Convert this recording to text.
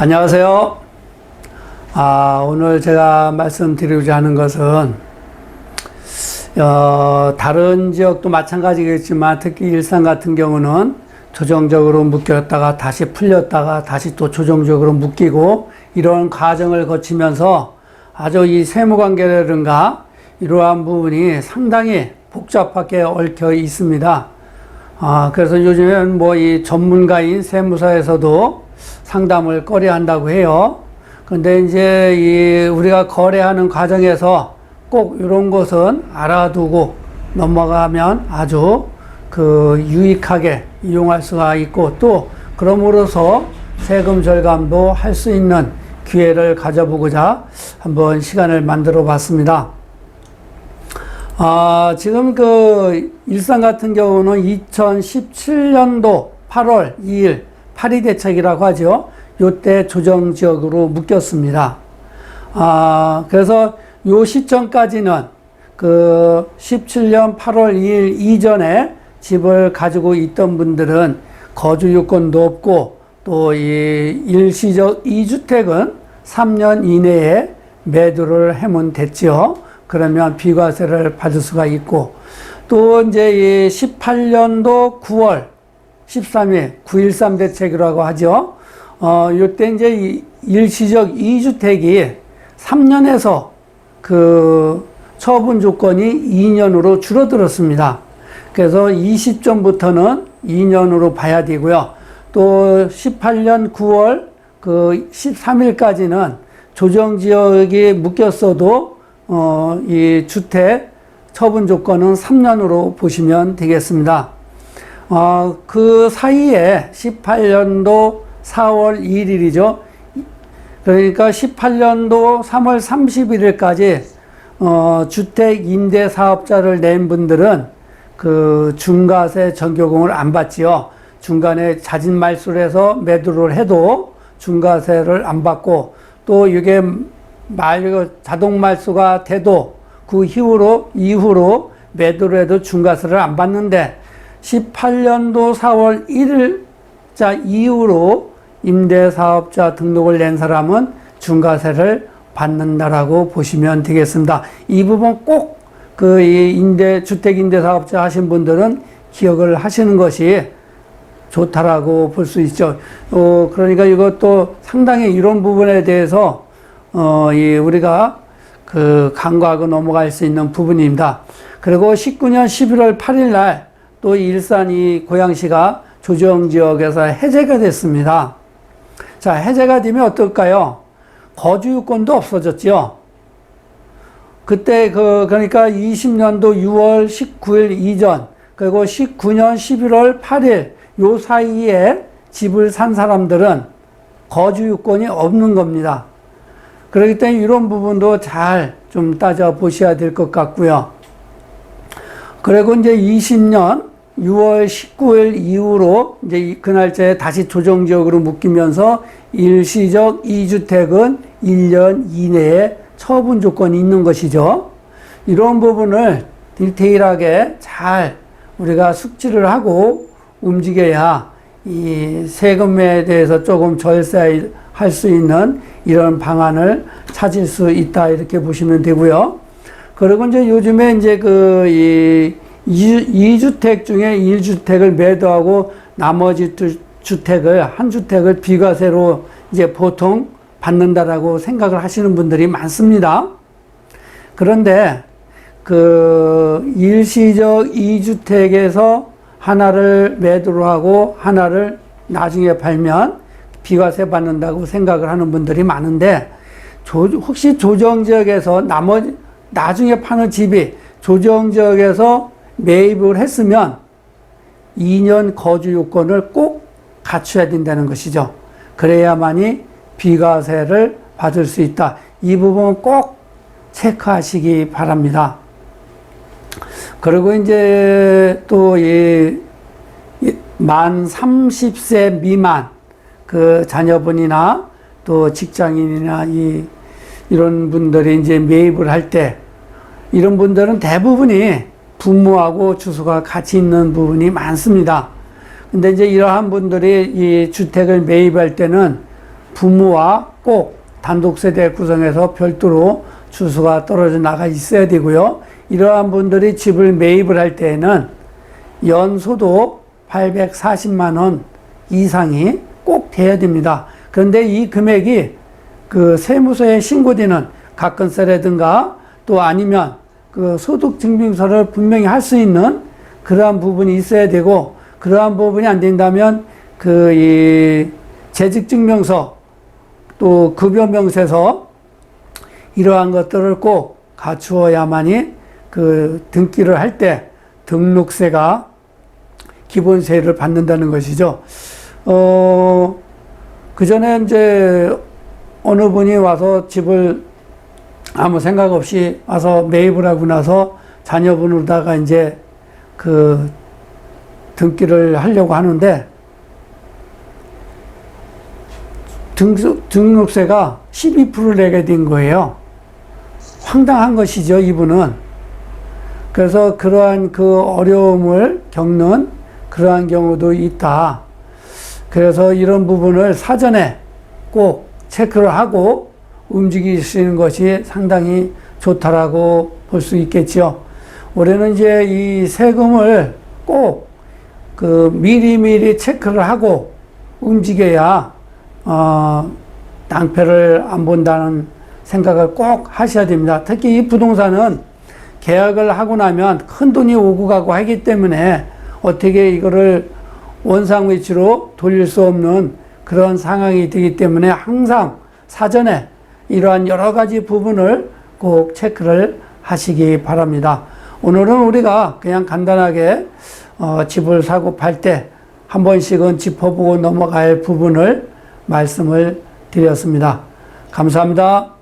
안녕하세요. 오늘 제가 말씀드리고자 하는 것은, 다른 지역도 마찬가지겠지만 특히 일산 같은 경우는 조정적으로 묶였다가 다시 풀렸다가 다시 또 조정적으로 묶이고 이런 과정을 거치면서 아주 이 세무관계라든가 이러한 부분이 상당히 복잡하게 얽혀 있습니다. 그래서 요즘엔 뭐 이 전문가인 세무사에서도 상담을 꺼려 한다고 해요. 근데 이제 우리가 거래하는 과정에서 꼭 이런 것은 알아두고 넘어가면 아주 유익하게 이용할 수가 있고 또 그럼으로써 세금 절감도 할 수 있는 기회를 가져보고자 한번 시간을 만들어 봤습니다. 지금 일산 같은 경우는 2017년도 8월 2일 파리대책이라고 하죠. 요때 조정지역으로 묶였습니다. 그래서 요 시점까지는 17년 8월 2일 이전에 집을 가지고 있던 분들은 거주 요건도 없고 또 이 일시적 2주택은 3년 이내에 매도를 하면 됐죠. 그러면 비과세를 받을 수가 있고 또 이제 이 18년도 9월 13일 9.13 대책이라고 하죠. 요때 이제 일시적 2주택이 3년에서 처분 조건이 2년으로 줄어들었습니다. 그래서 이 시점부터는 2년으로 봐야 되고요. 또 18년 9월 13일까지는 조정지역이 묶였어도 이 주택 처분 조건은 3년으로 보시면 되겠습니다. 그 사이에 18년도 4월 1일이죠. 그러니까 18년도 3월 31일까지 주택 임대 사업자를 낸 분들은 중과세 전교공을 안 받지요. 중간에 자진 말소를 해서 매도를 해도 중과세를 안 받고 또 이게 자동 말소가 돼도 그 이후로 매도를 해도 중과세를 안 받는데 18년도 4월 1일자 이후로 임대사업자 등록을 낸 사람은 중과세를 받는다라고 보시면 되겠습니다. 이 부분 꼭 주택임대사업자 하신 분들은 기억을 하시는 것이 좋다라고 볼 수 있죠. 그러니까 이것도 상당히 이런 부분에 대해서 우리가 간과하고 넘어갈 수 있는 부분입니다. 그리고 19년 11월 8일 날 또 일산이 고양시가 조정지역에서 해제가 됐습니다. 자, 해제가 되면 어떨까요? 거주요건도 없어졌죠. 그때 그러니까 20년도 6월 19일 이전 그리고 19년 11월 8일 요 사이에 집을 산 사람들은 거주요건이 없는 겁니다. 그렇기 때문에 이런 부분도 잘 좀 따져 보셔야 될 것 같고요. 그리고 이제 20년 6월 19일 이후로 이제 그 날짜에 다시 조정지역으로 묶이면서 일시적 2주택은 1년 이내에 처분 조건이 있는 것이죠. 이런 부분을 디테일하게 잘 우리가 숙지를 하고 움직여야 이 세금에 대해서 조금 절세할 수 있는 이런 방안을 찾을 수 있다 이렇게 보시면 되고요. 그리고 이제 요즘에 이제 2주택 중에 1주택을 매도하고 나머지 한 주택을 비과세로 이제 보통 받는다라고 생각을 하시는 분들이 많습니다. 그런데 일시적 2주택에서 하나를 매도를 하고 하나를 나중에 팔면 비과세 받는다고 생각을 하는 분들이 많은데 혹시 조정지역에서 나중에 파는 집이 조정지역에서 매입을 했으면 2년 거주 요건을 꼭 갖춰야 된다는 것이죠. 그래야만이 비과세를 받을 수 있다. 이 부분 꼭 체크하시기 바랍니다. 그리고 이제 또 만 30세 미만 자녀분이나 또 직장인이나 이런 분들이 이제 매입을 할 때 이런 분들은 대부분이 부모하고 주소가 같이 있는 부분이 많습니다. 근데 이제 이러한 분들이 이 주택을 매입할 때는 부모와 꼭 단독 세대 구성해서 별도로 주소가 떨어져 나가 있어야 되고요. 이러한 분들이 집을 매입을 할 때에는 연소득 840만 원 이상이 꼭 돼야 됩니다. 그런데 이 금액이 그 세무서에 신고되는 가건세라든가 또 아니면 그 소득증명서를 분명히 할 수 있는 그러한 부분이 있어야 되고, 그러한 부분이 안 된다면 그 이 재직증명서 또 급여명세서 이러한 것들을 꼭 갖추어야만이 그 등기를 할 때 등록세가 기본세를 받는다는 것이죠. 그 전에 이제 어느 분이 와서 집을 아무 생각 없이 와서 매입을 하고 나서 자녀분으로다가 이제 그 등기를 하려고 하는데 등록세가 12% 내게 된 거예요. 황당한 것이죠, 이분은. 그래서 그러한 그 어려움을 겪는 그러한 경우도 있다. 그래서 이런 부분을 사전에 꼭 체크를 하고 움직이시는 것이 상당히 좋다라고 볼 수 있겠죠. 올해는 이제 이 세금을 꼭 그 미리미리 체크를 하고 움직여야 낭패를 안 본다는 생각을 꼭 하셔야 됩니다. 특히 이 부동산은 계약을 하고 나면 큰 돈이 오고 가고 하기 때문에 어떻게 이거를 원상 위치로 돌릴 수 없는 그런 상황이 되기 때문에 항상 사전에 이러한 여러 가지 부분을 꼭 체크를 하시기 바랍니다. 오늘은 우리가 그냥 간단하게 집을 사고 팔 때 한 번씩은 짚어보고 넘어갈 부분을 말씀을 드렸습니다. 감사합니다.